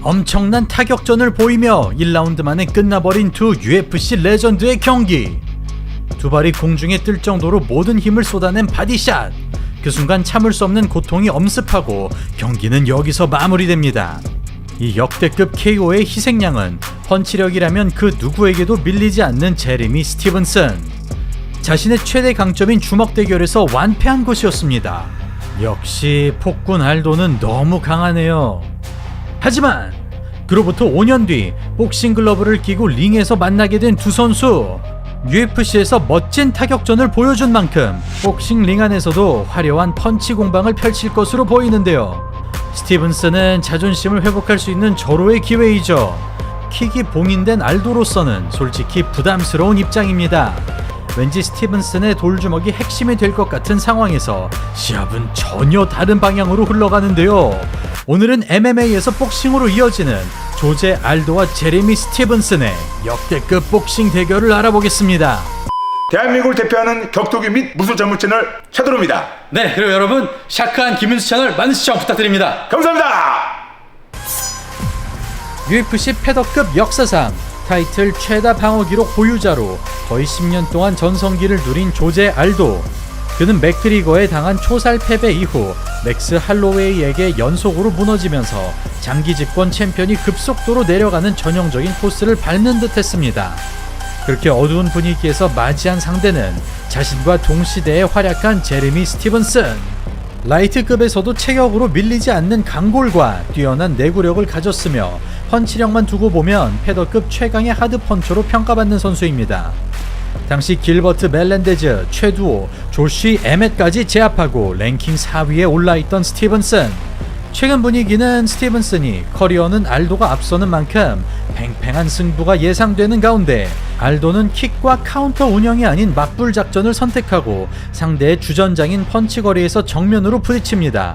엄청난 타격전을 보이며 1라운드 만에 끝나버린 두 UFC 레전드의 경기. 두 발이 공중에 뜰 정도로 모든 힘을 쏟아낸 바디샷. 그 순간 참을 수 없는 고통이 엄습하고 경기는 여기서 마무리됩니다. 이 역대급 KO의 희생양은 펀치력이라면 그 누구에게도 밀리지 않는 제레미 스티븐슨. 자신의 최대 강점인 주먹 대결에서 완패한 것이었습니다. 역시 폭군 알도는 너무 강하네요. 하지만 그로부터 5년 뒤 복싱 글러브를 끼고 링에서 만나게 된 두 선수. UFC에서 멋진 타격전을 보여준 만큼 복싱 링 안에서도 화려한 펀치 공방을 펼칠 것으로 보이는데요. 스티븐슨은 자존심을 회복할 수 있는 절호의 기회이죠. 킥이 봉인된 알도로서는 솔직히 부담스러운 입장입니다. 왠지 스티븐슨의 돌주먹이 핵심이 될 것 같은 상황에서 시합은 전혀 다른 방향으로 흘러가는데요. 오늘은 MMA에서 복싱으로 이어지는 조제 알도와 제레미 스티븐슨의 역대급 복싱 대결을 알아보겠습니다. 대한민국을 대표하는 격투기 및 무술 전문 채널 샤도로입니다. 네, 그리고 여러분 샤크한 김윤수 채널 많은 시청 부탁드립니다. 감사합니다. UFC 패더급 역사상 타이틀 최다 방어 기록 보유자로 거의 10년 동안 전성기를 누린 조제 알도. 그는 맥그리거에 당한 초살 패배 이후 맥스 할로웨이에게 연속으로 무너지면서 장기 집권 챔피언이 급속도로 내려가는 전형적인 코스를 밟는 듯 했습니다. 그렇게 어두운 분위기에서 맞이한 상대는 자신과 동시대에 활약한 제레미 스티븐슨. 라이트급에서도 체격으로 밀리지 않는 강골과 뛰어난 내구력을 가졌으며 펀치력만 두고 보면 패더급 최강의 하드펀처로 평가받는 선수입니다. 당시 길버트 멜렌데즈, 최두호, 조시 에멧까지 제압하고 랭킹 4위에 올라있던 스티븐슨. 최근 분위기는 스티븐슨이 커리어는 알도가 앞서는 만큼 팽팽한 승부가 예상되는 가운데 알도는 킥과 카운터 운영이 아닌 맞불 작전을 선택하고 상대의 주전장인 펀치거리에서 정면으로 부딪힙니다.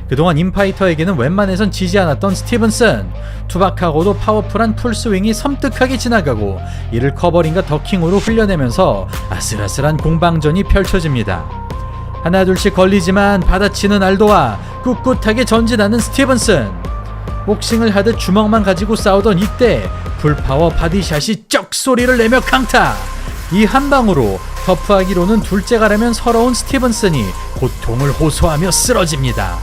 그동안 인파이터에게는 웬만해선 지지 않았던 스티븐슨. 투박하고도 파워풀한 풀스윙이 섬뜩하게 지나가고 이를 커버링과 더킹으로 흘려내면서 아슬아슬한 공방전이 펼쳐집니다. 하나둘씩 걸리지만 받아치는 알도와 꿋꿋하게 전진하는 스티븐슨. 복싱을 하듯 주먹만 가지고 싸우던 이때 풀파워 바디샷이 쩍 소리를 내며 강타. 이 한방으로 터프하기로는 둘째가라면 서러운 스티븐슨이 고통을 호소하며 쓰러집니다.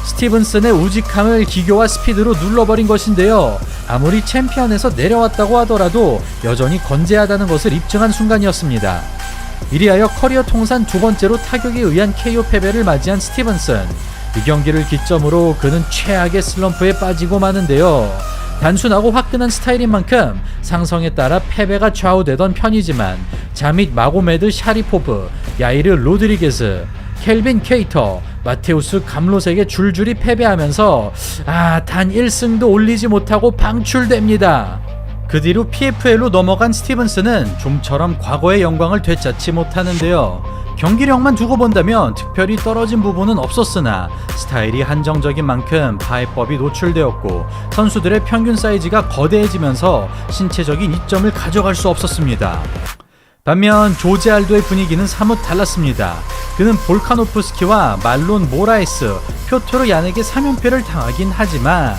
스티븐슨의 우직함을 기교와 스피드로 눌러버린 것인데요. 아무리 챔피언에서 내려왔다고 하더라도 여전히 건재하다는 것을 입증한 순간이었습니다. 이리하여 커리어 통산 두 번째로 타격에 의한 KO 패배를 맞이한 스티븐슨. 이 경기를 기점으로 그는 최악의 슬럼프에 빠지고 마는데요. 단순하고 화끈한 스타일인 만큼 상성에 따라 패배가 좌우되던 편이지만 자밋 마고메드 샤리포브, 야이르 로드리게스, 켈빈 케이터, 마테우스 감롯에게 줄줄이 패배하면서 단 1승도 올리지 못하고 방출됩니다. 그 뒤로 PFL로 넘어간 스티븐슨은 좀처럼 과거의 영광을 되찾지 못하는데요. 경기력만 두고 본다면 특별히 떨어진 부분은 없었으나 스타일이 한정적인 만큼 파해법이 노출되었고 선수들의 평균 사이즈가 거대해지면서 신체적인 이점을 가져갈 수 없었습니다. 반면 조제 알도의 분위기는 사뭇 달랐습니다. 그는 볼카노프스키와 말론 모라에스, 표트르 얀에게 3연패를 당하긴 하지만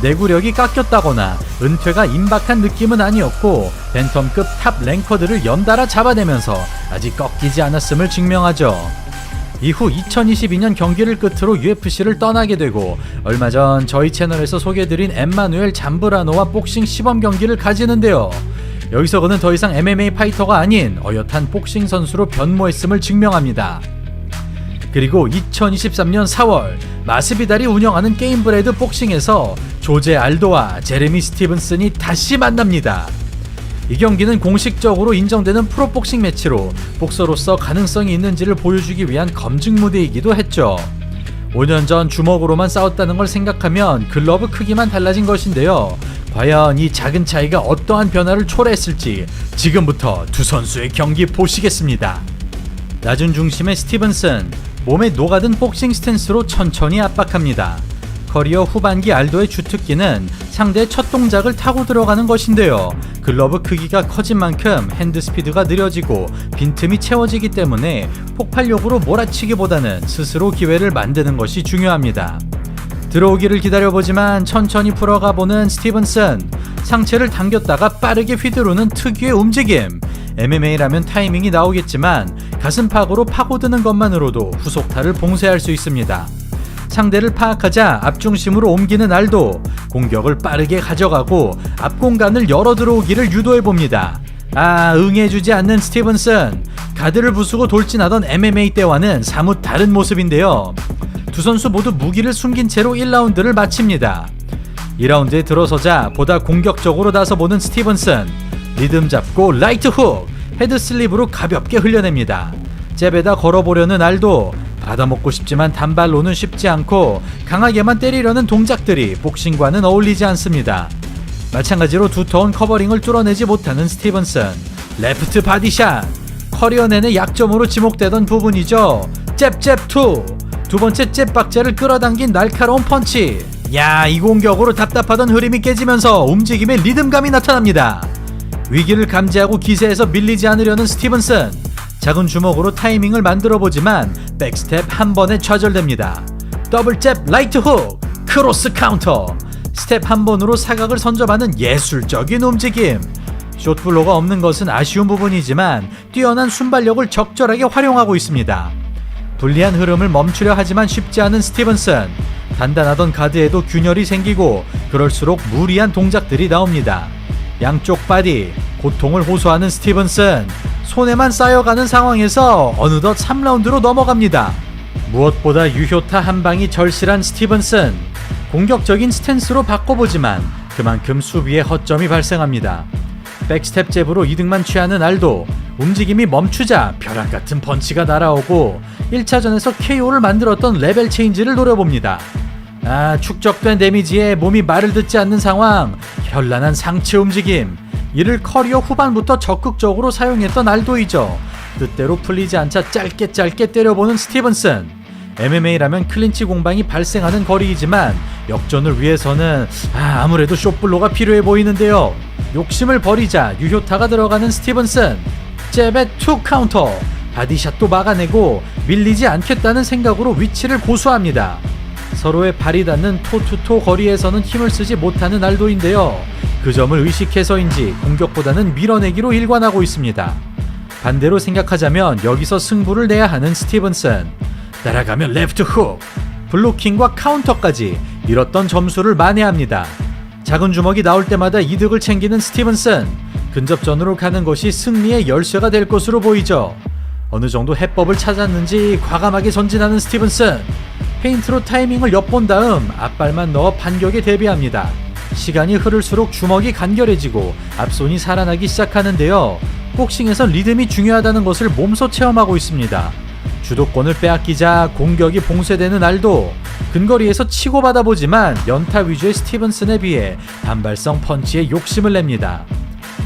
내구력이 깎였다거나 은퇴가 임박한 느낌은 아니었고 벤텀급 탑 랭커들을 연달아 잡아내면서 아직 꺾이지 않았음을 증명하죠. 이후 2022년 경기를 끝으로 UFC를 떠나게 되고 얼마 전 저희 채널에서 소개해드린 엠마누엘 잠브라노와 복싱 시범 경기를 가지는데요. 여기서 그는 더 이상 MMA 파이터가 아닌 어엿한 복싱 선수로 변모했음을 증명합니다. 그리고 2023년 4월 마스비달이 운영하는 게임브레드 복싱에서 조제 알도와 제레미 스티븐슨이 다시 만납니다. 이 경기는 공식적으로 인정되는 프로복싱 매치로 복서로서 가능성이 있는지를 보여주기 위한 검증 무대이기도 했죠. 5년 전 주먹으로만 싸웠다는 걸 생각하면 글러브 크기만 달라진 것인데요. 과연 이 작은 차이가 어떠한 변화를 초래했을지 지금부터 두 선수의 경기 보시겠습니다. 낮은 중심의 스티븐슨, 몸에 녹아든 복싱 스탠스로 천천히 압박합니다. 커리어 후반기 알도의 주특기는 상대의 첫 동작을 타고 들어가는 것인데요. 글러브 크기가 커진 만큼 핸드 스피드가 느려지고 빈틈이 채워지기 때문에 폭발력으로 몰아치기보다는 스스로 기회를 만드는 것이 중요합니다. 들어오기를 기다려보지만 천천히 풀어가 보는 스티븐슨. 상체를 당겼다가 빠르게 휘두르는 특유의 움직임. MMA라면 타이밍이 나오겠지만 가슴팍으로 파고드는 것만으로도 후속타를 봉쇄할 수 있습니다. 상대를 파악하자 앞중심으로 옮기는 알도. 공격을 빠르게 가져가고 앞공간을 열어 들어오기를 유도해봅니다. 응해주지 않는 스티븐슨. 가드를 부수고 돌진하던 MMA 때와는 사뭇 다른 모습인데요. 두 선수 모두 무기를 숨긴 채로 1라운드를 마칩니다. 2라운드에 들어서자 보다 공격적으로 나서보는 스티븐슨. 리듬 잡고 라이트 훅, 헤드 슬립으로 가볍게 흘려냅니다. 잽에다 걸어보려는 알도. 받아먹고 싶지만 단발로는 쉽지 않고 강하게만 때리려는 동작들이 복싱과는 어울리지 않습니다. 마찬가지로 두터운 커버링을 뚫어내지 못하는 스티븐슨. 레프트 바디샷. 커리어 내내 약점으로 지목되던 부분이죠. 잽2. 두 번째 잽 박자를 끌어당긴 날카로운 펀치. 이 공격으로 답답하던 흐름이 깨지면서 움직임에 리듬감이 나타납니다. 위기를 감지하고 기세에서 밀리지 않으려는 스티븐슨. 작은 주먹으로 타이밍을 만들어보지만 백스텝 한 번에 좌절됩니다. 더블 잽 라이트 훅, 크로스 카운터. 스텝 한 번으로 사각을 선점하는 예술적인 움직임. 숏블로가 없는 것은 아쉬운 부분이지만 뛰어난 순발력을 적절하게 활용하고 있습니다. 불리한 흐름을 멈추려 하지만 쉽지 않은 스티븐슨. 단단하던 가드에도 균열이 생기고 그럴수록 무리한 동작들이 나옵니다. 양쪽 바디, 고통을 호소하는 스티븐슨. 손에만 쌓여가는 상황에서 어느덧 3라운드로 넘어갑니다. 무엇보다 유효타 한 방이 절실한 스티븐슨. 공격적인 스탠스로 바꿔보지만 그만큼 수비에 허점이 발생합니다. 백스텝 잽으로 이득만 취하는 알도. 움직임이 멈추자 벼락같은 펀치가 날아오고 1차전에서 KO를 만들었던 레벨 체인지를 노려봅니다. 축적된 데미지에 몸이 말을 듣지 않는 상황. 현란한 상체 움직임. 이를 커리어 후반부터 적극적으로 사용했던 알도이죠. 뜻대로 풀리지 않자 짧게 때려보는 스티븐슨. MMA라면 클린치 공방이 발생하는 거리이지만 역전을 위해서는 아무래도 숏블로가 필요해 보이는데요. 욕심을 버리자 유효타가 들어가는 스티븐슨. 잽의 투 카운터. 바디샷도 막아내고 밀리지 않겠다는 생각으로 위치를 고수합니다. 서로의 발이 닿는 토투토 거리에서는 힘을 쓰지 못하는 알도인데요. 그 점을 의식해서인지 공격보다는 밀어내기로 일관하고 있습니다. 반대로 생각하자면 여기서 승부를 내야 하는 스티븐슨. 따라가면 레프트 훅, 블로킹과 카운터까지 잃었던 점수를 만회합니다. 작은 주먹이 나올 때마다 이득을 챙기는 스티븐슨. 근접전으로 가는 것이 승리의 열쇠가 될 것으로 보이죠. 어느 정도 해법을 찾았는지 과감하게 전진하는 스티븐슨. 페인트로 타이밍을 엿본 다음 앞발만 넣어 반격에 대비합니다. 시간이 흐를수록 주먹이 간결해지고 앞손이 살아나기 시작하는데요. 복싱에선 리듬이 중요하다는 것을 몸소 체험하고 있습니다. 주도권을 빼앗기자 공격이 봉쇄되는 알도. 근거리에서 치고받아 보지만 연타 위주의 스티븐슨에 비해 단발성 펀치에 욕심을 냅니다.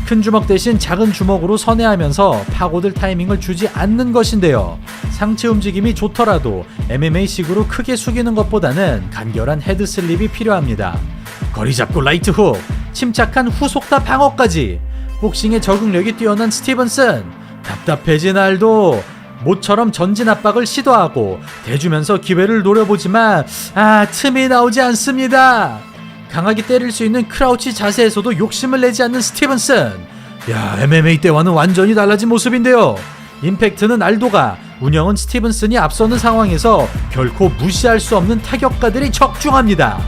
큰 주먹 대신 작은 주먹으로 선회하면서 파고들 타이밍을 주지 않는 것인데요. 상체 움직임이 좋더라도 MMA식으로 크게 숙이는 것보다는 간결한 헤드 슬립이 필요합니다. 거리 잡고 라이트 훅, 침착한 후속타 방어까지. 복싱의 적응력이 뛰어난 스티븐슨. 답답해진 알도. 모처럼 전진 압박을 시도하고 대주면서 기회를 노려보지만 틈이 나오지 않습니다. 강하게 때릴 수 있는 크라우치 자세에서도 욕심을 내지 않는 스티븐슨. MMA 때와는 완전히 달라진 모습인데요. 임팩트는 알도가, 운영은 스티븐슨이 앞서는 상황에서 결코 무시할 수 없는 타격가들이 적중합니다.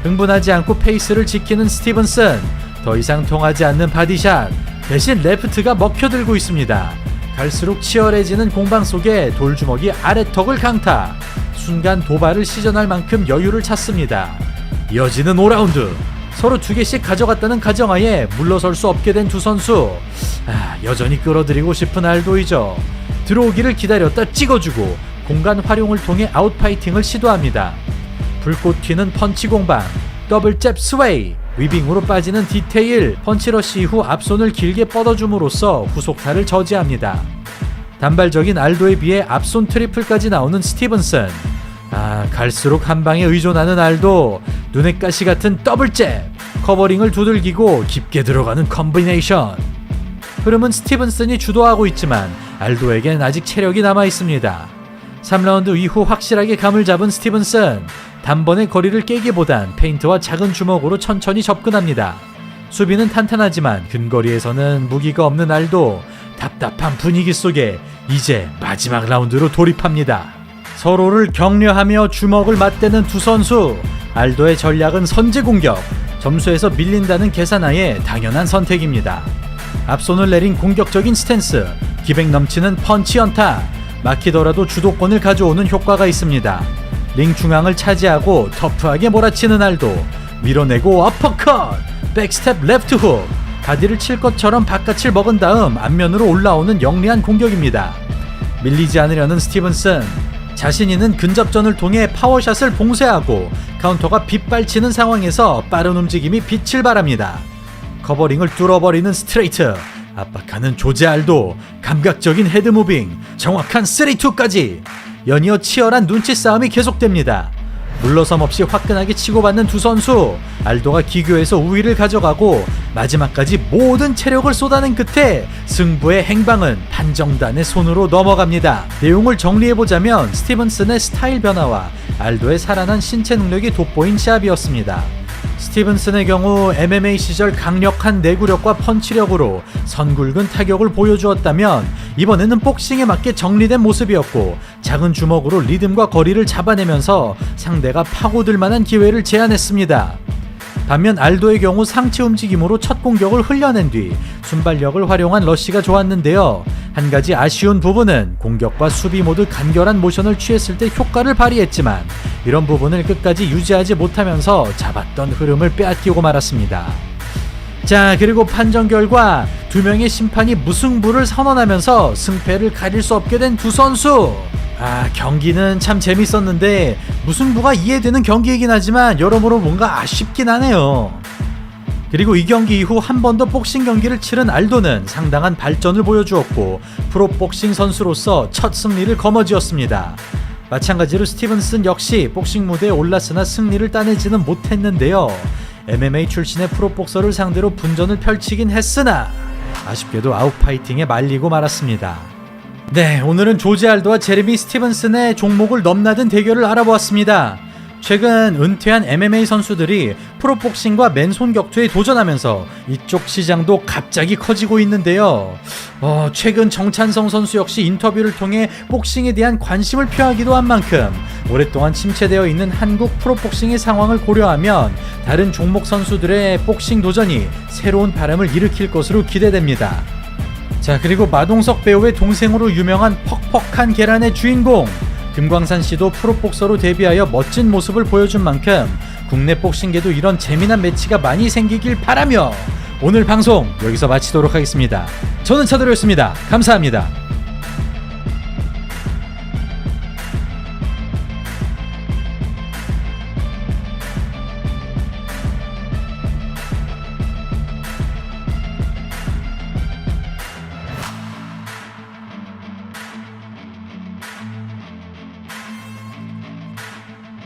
흥분하지 않고 페이스를 지키는 스티븐슨. 더 이상 통하지 않는 바디샷. 대신 레프트가 먹혀들고 있습니다. 갈수록 치열해지는 공방 속에 돌주먹이 아래턱을 강타. 순간 도발을 시전할 만큼 여유를 찾습니다. 이어지는 5라운드. 서로 2개씩 가져갔다는 가정하에 물러설 수 없게 된 두 선수. 여전히 끌어들이고 싶은 알도이죠. 들어오기를 기다렸다 찍어주고 공간 활용을 통해 아웃파이팅을 시도합니다. 불꽃 튀는 펀치 공방. 더블 잽 스웨이. 위빙으로 빠지는 디테일. 펀치러시 이후 앞손을 길게 뻗어줌으로써 후속타를 저지합니다. 단발적인 알도에 비해 앞손 트리플까지 나오는 스티븐슨. 갈수록 한 방에 의존하는 알도. 눈의 가시 같은 더블 잽. 커버링을 두들기고 깊게 들어가는 컴비네이션. 흐름은 스티븐슨이 주도하고 있지만 알도에겐 아직 체력이 남아 있습니다. 3라운드 이후 확실하게 감을 잡은 스티븐슨. 단번에 거리를 깨기보단 페인트와 작은 주먹으로 천천히 접근합니다. 수비는 탄탄하지만 근거리에서는 무기가 없는 알도. 답답한 분위기 속에 이제 마지막 라운드로 돌입합니다. 서로를 격려하며 주먹을 맞대는 두 선수. 알도의 전략은 선제 공격. 점수에서 밀린다는 계산하에 당연한 선택입니다. 앞손을 내린 공격적인 스탠스, 기백 넘치는 펀치 연타. 막히더라도 주도권을 가져오는 효과가 있습니다. 링 중앙을 차지하고 터프하게 몰아치는 알도. 밀어내고 어퍼컷, 백스텝 레프트 훅. 바디를 칠 것처럼 바깥을 먹은 다음 앞면으로 올라오는 영리한 공격입니다. 밀리지 않으려는 스티븐슨. 자신있는 근접전을 통해 파워샷을 봉쇄하고 카운터가 빗발치는 상황에서 빠른 움직임이 빛을 발합니다. 커버링을 뚫어버리는 스트레이트. 압박하는 조제 알도. 감각적인 헤드 무빙. 정확한 3-2까지. 연이어 치열한 눈치 싸움이 계속됩니다. 물러섬 없이 화끈하게 치고받는 두 선수. 알도가 기교에서 우위를 가져가고 마지막까지 모든 체력을 쏟아낸 끝에 승부의 행방은 판정단의 손으로 넘어갑니다. 내용을 정리해보자면 스티븐슨의 스타일 변화와 알도의 살아난 신체 능력이 돋보인 시합이었습니다. 스티븐슨의 경우 MMA 시절 강력한 내구력과 펀치력으로 선굵은 타격을 보여주었다면 이번에는 복싱에 맞게 정리된 모습이었고 작은 주먹으로 리듬과 거리를 잡아내면서 상대가 파고들 만한 기회를 제안했습니다. 반면 알도의 경우 상체 움직임으로 첫 공격을 흘려낸 뒤 순발력을 활용한 러쉬가 좋았는데요. 한 가지 아쉬운 부분은 공격과 수비 모두 간결한 모션을 취했을 때 효과를 발휘했지만 이런 부분을 끝까지 유지하지 못하면서 잡았던 흐름을 빼앗기고 말았습니다. 자, 그리고 판정 결과 두 명의 심판이 무승부를 선언하면서 승패를 가릴 수 없게 된 두 선수. 경기는 참 재밌었는데 무승부가 이해되는 경기이긴 하지만 여러모로 뭔가 아쉽긴 하네요. 그리고 이 경기 이후 한 번 더 복싱 경기를 치른 알도는 상당한 발전을 보여주었고 프로복싱 선수로서 첫 승리를 거머쥐었습니다. 마찬가지로 스티븐슨 역시 복싱 무대에 올랐으나 승리를 따내지는 못했는데요. MMA 출신의 프로복서를 상대로 분전을 펼치긴 했으나 아쉽게도 아웃파이팅에 말리고 말았습니다. 네, 오늘은 조제 알도와 제레미 스티븐슨의 종목을 넘나든 대결을 알아보았습니다. 최근 은퇴한 MMA 선수들이 프로복싱과 맨손 격투에 도전하면서 이쪽 시장도 갑자기 커지고 있는데요. 최근 정찬성 선수 역시 인터뷰를 통해 복싱에 대한 관심을 표하기도 한 만큼 오랫동안 침체되어 있는 한국 프로복싱의 상황을 고려하면 다른 종목 선수들의 복싱 도전이 새로운 바람을 일으킬 것으로 기대됩니다. 자, 그리고 마동석 배우의 동생으로 유명한 퍽퍽한 계란의 주인공 금광산 씨도 프로복서로 데뷔하여 멋진 모습을 보여준 만큼 국내 복싱계도 이런 재미난 매치가 많이 생기길 바라며 오늘 방송 여기서 마치도록 하겠습니다. 저는 차도로였습니다. 감사합니다.